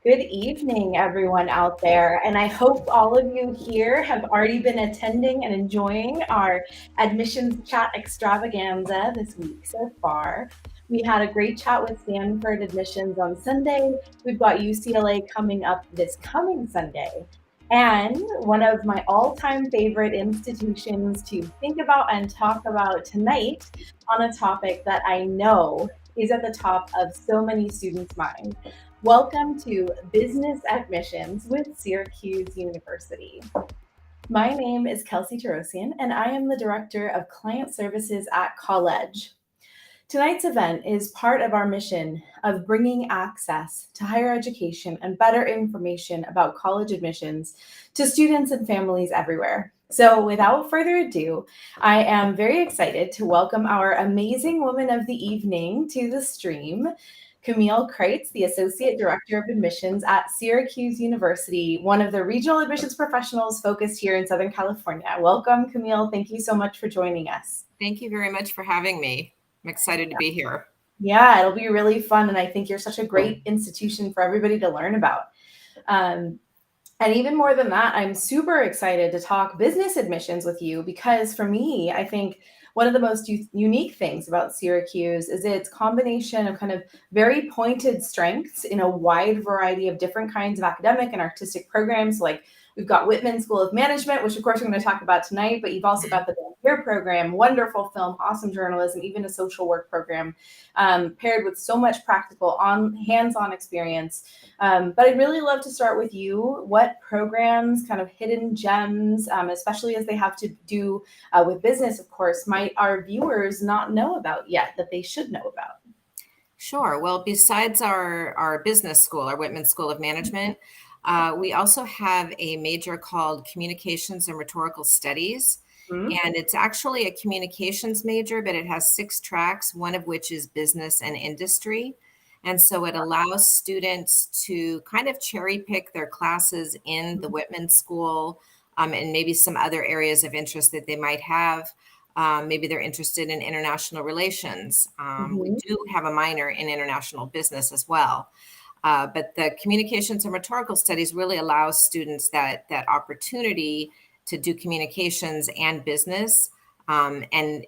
Good evening, everyone out there. And I hope all of you here have already been attending and enjoying our admissions chat extravaganza this week so far. We had a great chat with Stanford admissions on Sunday. We've got UCLA coming up this coming Sunday. And one of my all time favorite institutions to think about and talk about tonight on a topic that I know is at the top of so many students' minds. Welcome to Business Admissions with Syracuse University. My name is Kelsey Tarosian, and I am the Director of Client Services at College. Tonight's event is part of our mission of bringing access to higher education and better information about college admissions to students and families everywhere. So, without further ado, I am very excited to welcome our amazing woman of the evening to the stream, Camille Kreitz, the Associate Director of Admissions at Syracuse University, one of the regional admissions professionals focused here in Southern California. Welcome, Camille. Thank you so much for joining us. Thank you very much for having me. I'm excited to be here. Yeah, it'll be really fun. And I think you're such a great institution for everybody to learn about. And even more than that, I'm super excited to talk business admissions with you because for me, I think one of the most unique things about Syracuse is its combination of kind of very pointed strengths in a wide variety of different kinds of academic and artistic programs. Like we've got Whitman School of Management, which of course we're going to talk about tonight, but you've also got the Volunteer program, wonderful film, awesome journalism, even a social work program, paired with so much practical hands-on experience. But I'd really love to start with you. What programs, kind of hidden gems, especially as they have to do with business, of course, might our viewers not know about yet that they should know about? Sure. Well, besides our business school, our Whitman School of Management, we also have a major called Communications and Rhetorical Studies. Mm-hmm. And it's actually a communications major, but it has 6 tracks, one of which is business and industry. And so it allows students to kind of cherry pick their classes in the Whitman School and maybe some other areas of interest that they might have. Maybe they're interested in international relations. We do have a minor in international business as well. But the communications and rhetorical studies really allows students that opportunity to do communications and business. And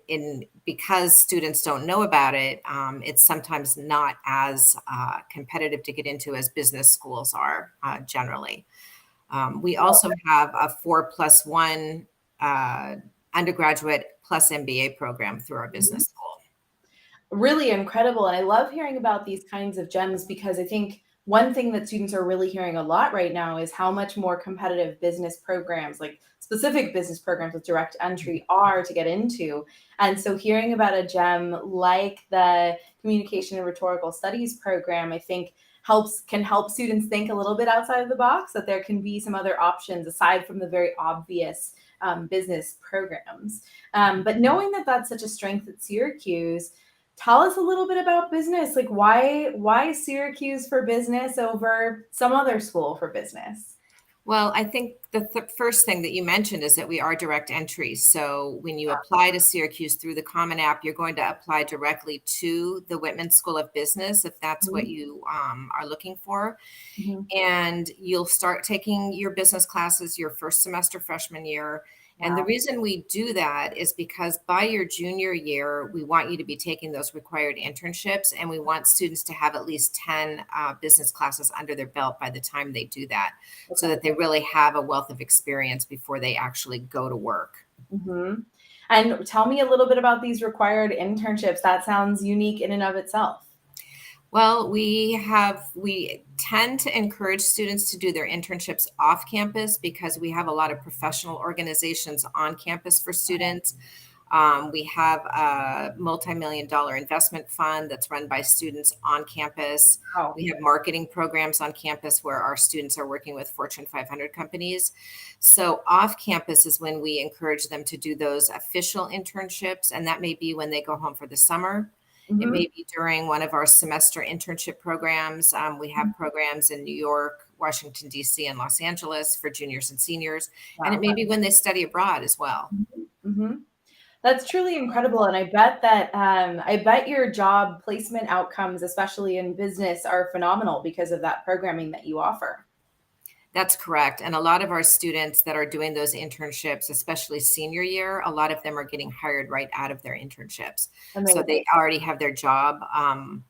because students don't know about it, it's sometimes not as competitive to get into as business schools are generally. We also have a 4+1 undergraduate plus MBA program through our business school. Really incredible. And I love hearing about these kinds of gems because I think one thing that students are really hearing a lot right now is how much more competitive business programs, like specific business programs with direct entry, are to get into. And so hearing about a gem like the Communication and Rhetorical Studies program, I think can help students think a little bit outside of the box, that there can be some other options aside from the very obvious business programs. But knowing that that's such a strength at Syracuse, tell us a little bit about business. Like why Syracuse for business over some other school for business? Well, I think the first thing that you mentioned is that we are direct entry. So when you apply to Syracuse through the Common App, you're going to apply directly to the Whitman School of Business, if that's what you are looking for. And you'll start taking your business classes your first semester freshman year. And the reason we do that is because by your junior year, we want you to be taking those required internships, and we want students to have at least 10 business classes under their belt by the time they do that, so that they really have a wealth of experience before they actually go to work. And tell me a little bit about these required internships. That sounds unique in and of itself. Well, we tend to encourage students to do their internships off campus because we have a lot of professional organizations on campus for students. We have a multi-million-dollar investment fund that's run by students on campus. We have marketing programs on campus where our students are working with Fortune 500 companies. So off campus is when we encourage them to do those official internships, and that may be when they go home for the summer. It may be during one of our semester internship programs. We have programs in New York, Washington, D.C., and Los Angeles for juniors and seniors. And it may be when they study abroad as well. That's truly incredible, and I bet your job placement outcomes, especially in business, are phenomenal because of that programming that you offer. That's correct. And a lot of our students that are doing those internships, especially senior year, a lot of them are getting hired right out of their internships. So Amazing. they already have their job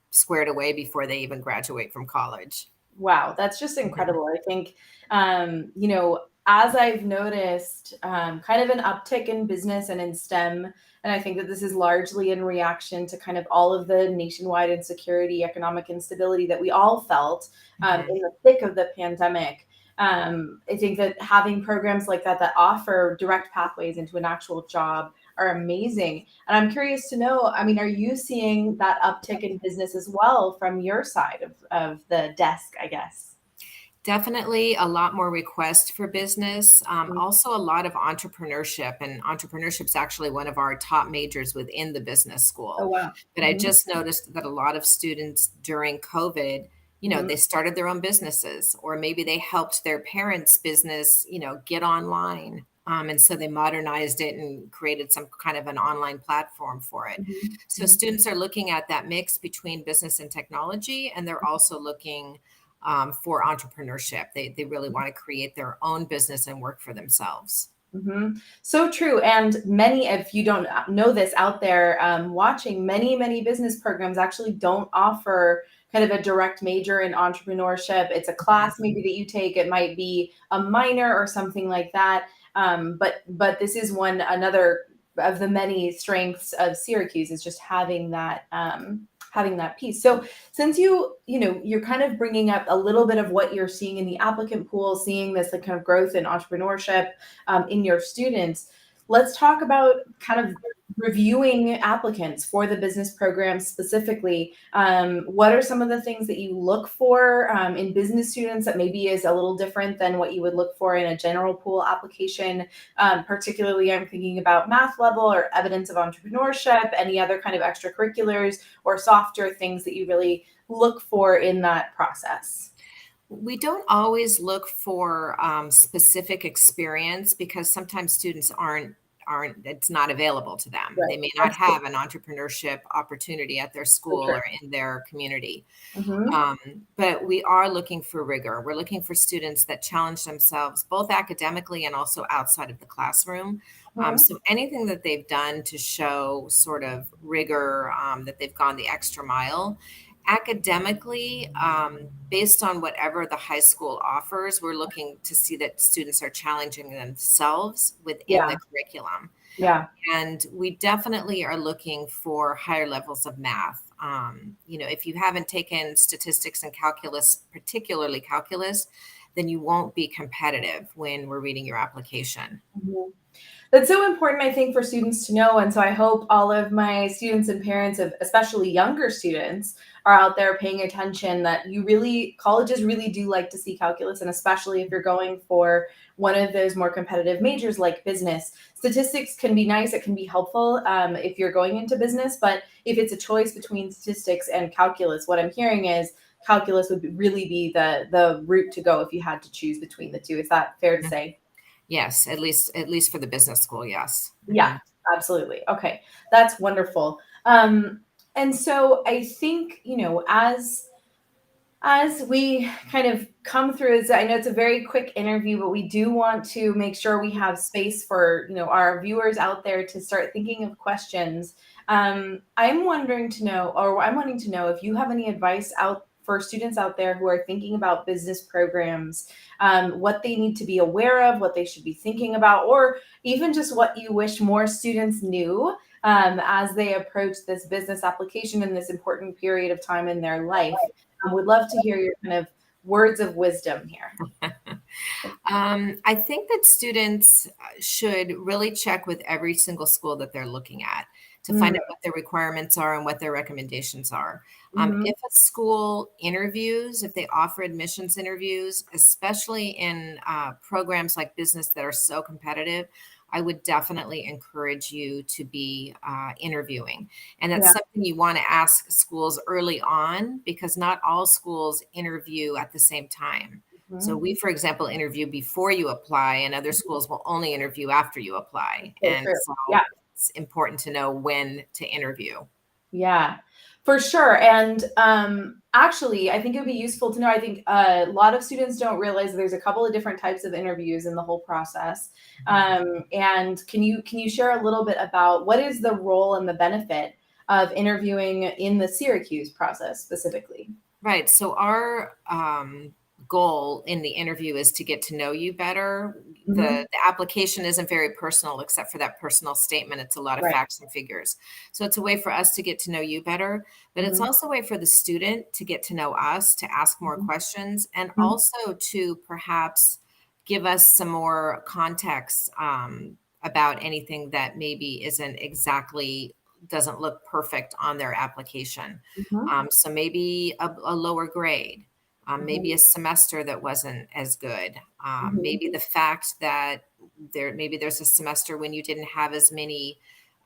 squared away before they even graduate from college. Wow, that's just Mhm. incredible. I think, as I've noticed, kind of an uptick in business and in STEM, and I think that this is largely in reaction to kind of all of the nationwide insecurity, economic instability that we all felt Mhm. in the thick of the pandemic. I think that having programs like that that offer direct pathways into an actual job are amazing. And I'm curious to know, I mean, are you seeing that uptick in business as well from your side of the desk, I guess? Definitely a lot more requests for business. Mhm. Also, a lot of entrepreneurship, and entrepreneurship is actually one of our top majors within the business Oh, school. wow. But I Mhm, just noticed that a lot of students during COVID, mhm, they started their own businesses, or maybe they helped their parents' business, get online. And so they modernized it and created some kind of an online platform for it. mhm, So mhm, students are looking at that mix between business and technology, and they're also looking for entrepreneurship. They really want to create their own business and work for themselves. mhm. So true. And many, if you don't know this out there watching, many business programs actually don't offer kind of a direct major in entrepreneurship. It's a class maybe that you take. It might be a minor or something like that. But this is another of the many strengths of Syracuse is just having that piece. So since you're kind of bringing up a little bit of what you're seeing in the applicant pool, seeing this like kind of growth in entrepreneurship in your students. Let's talk about kind of reviewing applicants for the business program specifically. What are some of the things that you look for in business students that maybe is a little different than what you would look for in a general pool application? Particularly, I'm thinking about math level or evidence of entrepreneurship, any other kind of extracurriculars or softer things that you really look for in that process. We don't always look for specific experience because sometimes students aren't it's not available to them. Right. They may not That's true. have an entrepreneurship opportunity at their For school sure. or in their community. Hmm. Um, but we are looking for rigor. We're looking for students that challenge themselves both academically and also outside of the classroom. So anything that they've done to show sort of rigor, that they've gone the extra mile. Academically, based on whatever the high school offers, we're looking to see that students are challenging themselves within the Yeah. curriculum. Yeah. And we definitely are looking for higher levels of math. If you haven't taken statistics and calculus, particularly calculus, then you won't be competitive when we're reading your application. Mhm. That's so important, I think, for students to know. And so I hope all of my students and parents of especially younger students are out there paying attention that colleges really do like to see calculus. And especially if you're going for one of those more competitive majors like business, statistics can be nice. It can be helpful if you're going into business. But if it's a choice between statistics and calculus, what I'm hearing is calculus really be the route to go if you had to choose between the two. Is that fair to Mhm. say? Yes, at least for the business school, yes. Yeah, Mhm. absolutely. Okay, that's wonderful. And so I think, as we kind of come through, I know it's a very quick interview, but we do want to make sure we have space for, our viewers out there to start thinking of questions. I'm wanting to know if you have any advice out for students out there who are thinking about business programs, what they need to be aware of, what they should be thinking about, or even just what you wish more students knew as they approach this business application in this important period of time in their life. Would love to hear your kind of words of wisdom here. I think that students should really check with every single school that they're looking at to find Mm, out what their requirements are and what their recommendations are. mhm. If a school interviews, if they offer admissions interviews, especially in programs like business that are so competitive, I would definitely encourage you to be interviewing. And that's Yeah. something you want to ask schools early on because not all schools interview at the same time. So Mhm. we, for example, interview before you apply, and other schools will only interview after you apply. So And true. so Yeah. it's important to know when to interview. Yeah, for sure. And actually, I think it would be useful to know. I think a lot of students don't realize there's a couple of different types of interviews in the whole process. And can you share a little bit about what is the role and the benefit of interviewing in the Syracuse process specifically? Right. So our goal in the interview is to get to know you better. Hmm. The application isn't very personal, except for that personal statement. It's a lot of Right. facts and figures. So it's a way for us to get to know you better, but it's Hmm. also a way for the student to get to know us, to ask more Hmm. questions, and Hmm. also to perhaps give us some more context about anything that maybe isn't exactly doesn't look perfect on their application. Hmm. So maybe a lower grade, maybe Hmm. a semester that wasn't as good, Hmm. maybe the fact that maybe there's a semester when you didn't have as many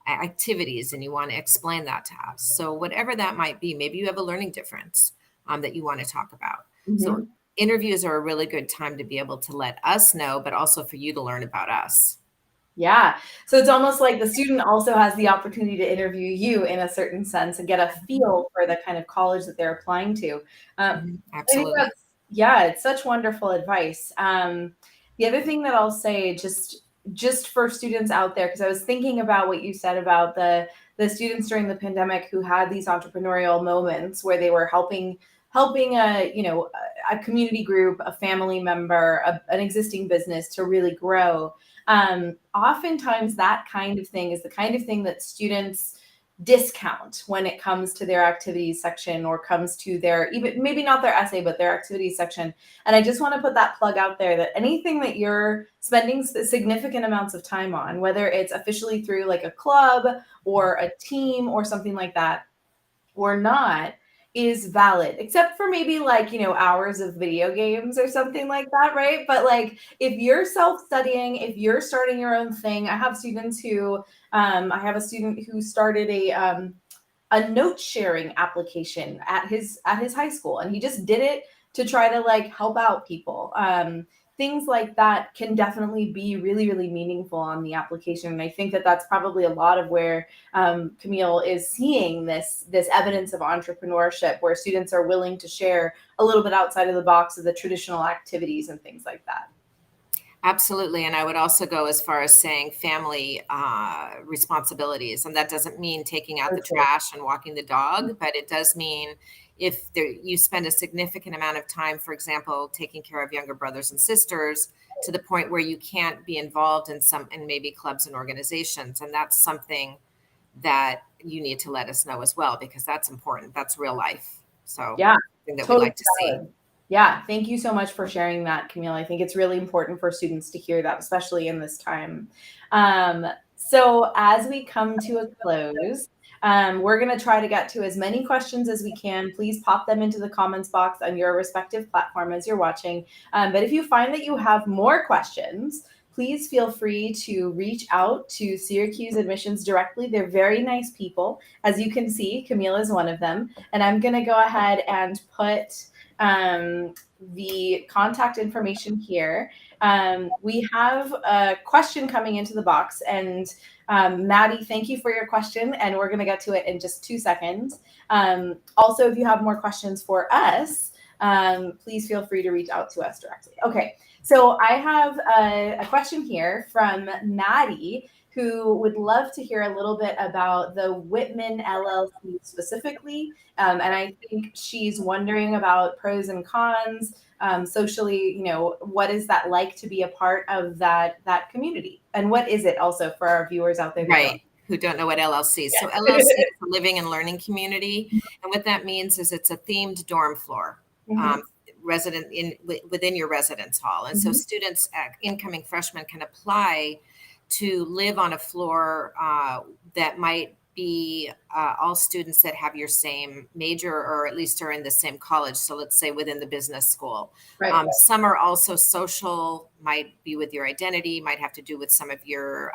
activities and you want to explain that to us. So whatever that might be, maybe you have a learning difference that you want to talk about. So Hmm. interviews are a really good time to be able to let us know, but also for you to learn about us. Yeah. So it's almost like the student also has the opportunity to interview you in a certain sense and get a feel for the kind of college that they're applying to. I think Absolutely. yeah, it's such wonderful advice. The other thing that I'll say, just for students out there, because I was thinking about what you said about the students during the pandemic who had these entrepreneurial moments where they were helping a community group, a family member, an existing business to really grow. Oftentimes that kind of thing is the kind of thing that students discount when it comes to their activities section or comes to their, even maybe not their essay but their activities section. And I just want to put that plug out there that anything that you're spending significant amounts of time on, whether it's officially through like a club or a team or something like that or not, is valid, except for maybe like, hours of video games or something like that, right? But like if you're self-studying, if you're starting your own thing, I have a student who started a note sharing application at his high school, and he just did it to try to like help out people. Things like that can definitely be really, really meaningful on the application, and I think that that's probably a lot of where Camille is seeing this evidence of entrepreneurship, where students are willing to share a little bit outside of the box of the traditional activities and things like that. Absolutely. And I would also go as far as saying family responsibilities. And that doesn't mean taking out For the sure. trash and walking the dog, but it does mean if you spend a significant amount of time, for example, taking care of younger brothers and sisters to the point where you can't be involved in maybe clubs and organizations. And that's something that you need to let us know as well, because that's important. That's real life. So Yeah, something that we totally like to see. valid. Yeah, thank you so much for sharing that, Camille. I think it's really important for students to hear that, especially in this time. So as we come to a close, we're going to try to get to as many questions as we can. Please pop them into the comments box on your respective platform as you're watching. But if you find that you have more questions, please feel free to reach out to Syracuse Admissions directly. They're very nice people. As you can see, Camille is one of them. And I'm going to go ahead and put the contact information here. We have a question coming into the box, and Maddie, thank you for your question, and we're going to get to it in just 2 seconds. Also, if you have more questions for us, please feel free to reach out to us directly. Okay, so I have a question here from Maddie, who would love to hear a little bit about the Whitman LLC specifically. And I think she's wondering about pros and cons, socially, what is that like to be a part of that community? And what is it also for our viewers out there who don't? Right. Who don't know what LLC is. So Yeah. LLC is a living and learning community. And what that means is it's a themed dorm floor, Mhm, within your residence hall. And so mhm, students, incoming freshmen can apply to live on a floor that might be all students that have your same major or at least are in the same college. So let's say within the business school. right. Some are also social, might be with your identity, might have to do with some of your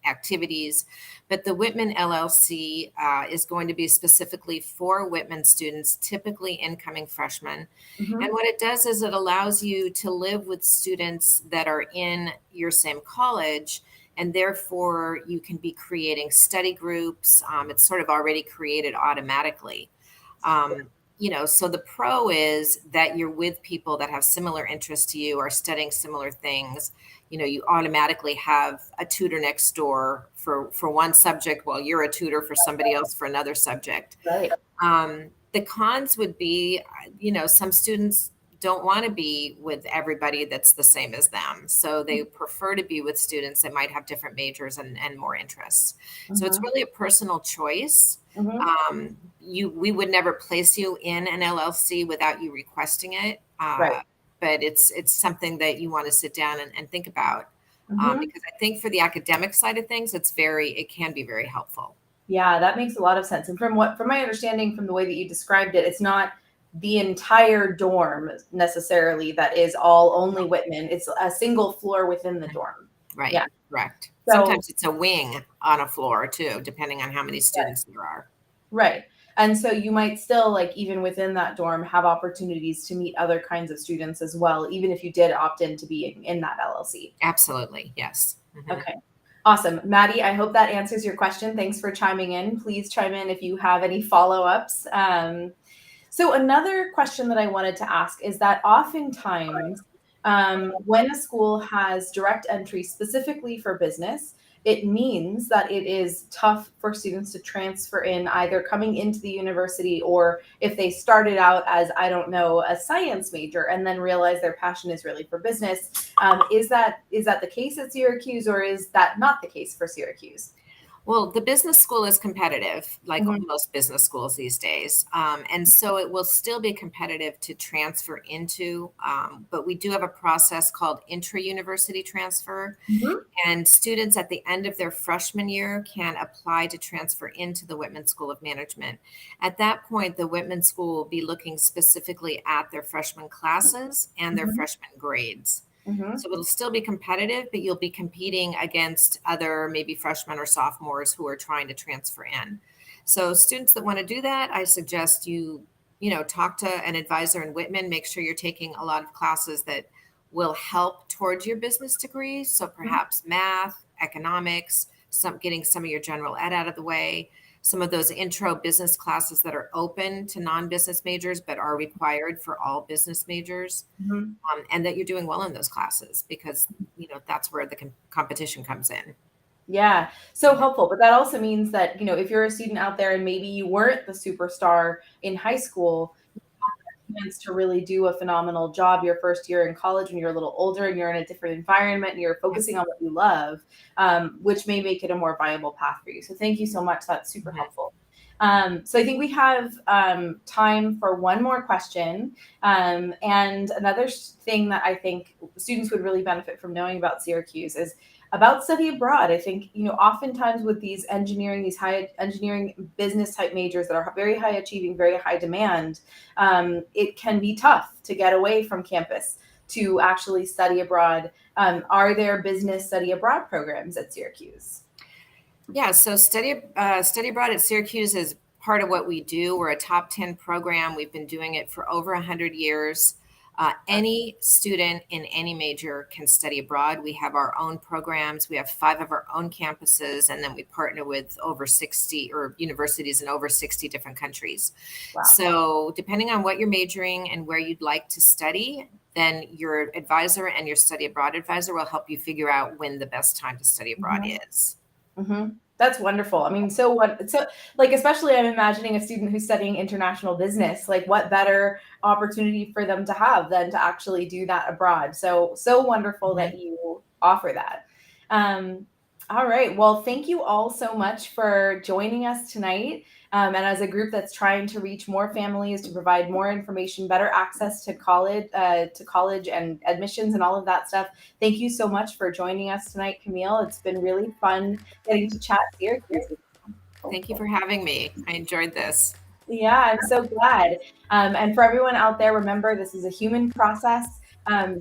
activities. But the Whitman LLC is going to be specifically for Whitman students, typically incoming freshmen. And Mhm, what it does is it allows you to live with students that are in your same college and therefore you can be creating study groups. It's sort of already created automatically. So the pro is that you're with people that have similar interests to you, are studying similar things. You automatically have a tutor next door for one subject while you're a tutor for somebody else for another subject. Right. The cons would be, some students don't want to be with everybody that's the same as them. So they prefer to be with students that might have different majors and more interests. So it's really a personal choice. We would never place you in an LLC without you requesting it. Right. But it's something that you want to sit down and think about. Because I think for the academic side of things, it can be very helpful. Yeah, that makes a lot of sense. And from my understanding, from the way that you described it, it's not the entire dorm necessarily that is all only Whitman. It's a single floor within the dorm. Right. Yeah. Correct. So, sometimes it's a wing on a floor too, depending on how many students there are. Right. And so you might still, like, even within that dorm, have opportunities to meet other kinds of students as well, even if you did opt in to be in that LLC. Absolutely. Yes. Okay. Awesome. Maddie, I hope that answers your question. Thanks for chiming in. Please chime in if you have any follow-ups. So another question that I wanted to ask is that oftentimes when a school has direct entry specifically for business, it means that it is tough for students to transfer in, either coming into the university, or if they started out as, I don't know, a science major and then realize their passion is really for business. Is that the case at Syracuse, or is that not the case for Syracuse? Well, the business school is competitive, like most business schools these days. And so it will still be competitive to transfer into, but we do have a process called intra-university transfer. And students at the end of their freshman year can apply to transfer into the Whitman School of Management. At that point, the Whitman School will be looking specifically at their freshman classes and their freshman grades. So it'll still be competitive, but you'll be competing against other maybe freshmen or sophomores who are trying to transfer in. So students that want to do that, I suggest you talk to an advisor in Whitman, make sure you're taking a lot of classes that will help towards your business degree. So perhaps math, economics, getting some of your general ed out of the way, some of those intro business classes that are open to non-business majors but are required for all business majors, and that you're doing well in those classes, because that's where the competition comes in. Yeah, so helpful. But that also means that, if you're a student out there and maybe you weren't the superstar in high school, you have a chance to really do a phenomenal job your first year in college when you're a little older and you're in a different environment and you're focusing on what you love, which may make it a more viable path for you. So thank you so much. That's super helpful. So I think we have time for one more question. And another thing that I think students would really benefit from knowing about Syracuse is about study abroad. I think, oftentimes with these high engineering business type majors that are very high achieving, very high demand, it can be tough to get away from campus to actually study abroad. Are there business study abroad programs at Syracuse? Yeah, so study abroad at Syracuse is part of what we do. We're a top 10 program. We've been doing it for over 100 years. Any student in any major can study abroad. We have our own programs. We have 5 of our own campuses, and then we partner with over 60 or universities in over 60 different countries. Wow. So depending on what you're majoring and where you'd like to study, then your advisor and your study abroad advisor will help you figure out when the best time to study abroad is. That's wonderful. I mean, so especially I'm imagining a student who's studying international business, like what better opportunity for them to have than to actually do that abroad. So wonderful that you offer that. All right. Well, thank you all so much for joining us tonight. And as a group that's trying to reach more families, to provide more information, better access to college and admissions and all of that stuff. Thank you so much for joining us tonight, Camille. It's been really fun getting to chat here. Thank you for having me. I enjoyed this. Yeah, I'm so glad. And for everyone out there, remember, this is a human process.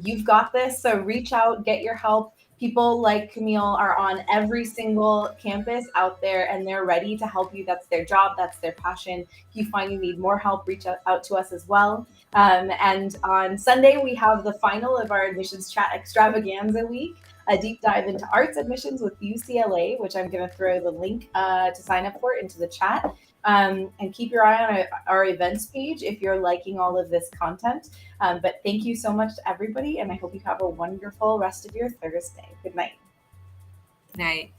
You've got this. So reach out, get your help. People like Camille are on every single campus out there, and they're ready to help you. That's their job. That's their passion. If you find you need more help, reach out to us as well. And on Sunday, we have the final of our admissions chat extravaganza week. a deep dive into arts admissions with UCLA, which I'm going to throw the link to sign up for into the chat. And keep your eye on our events page if you're liking all of this content. But thank you so much to everybody, and I hope you have a wonderful rest of your Thursday. Good night. Night.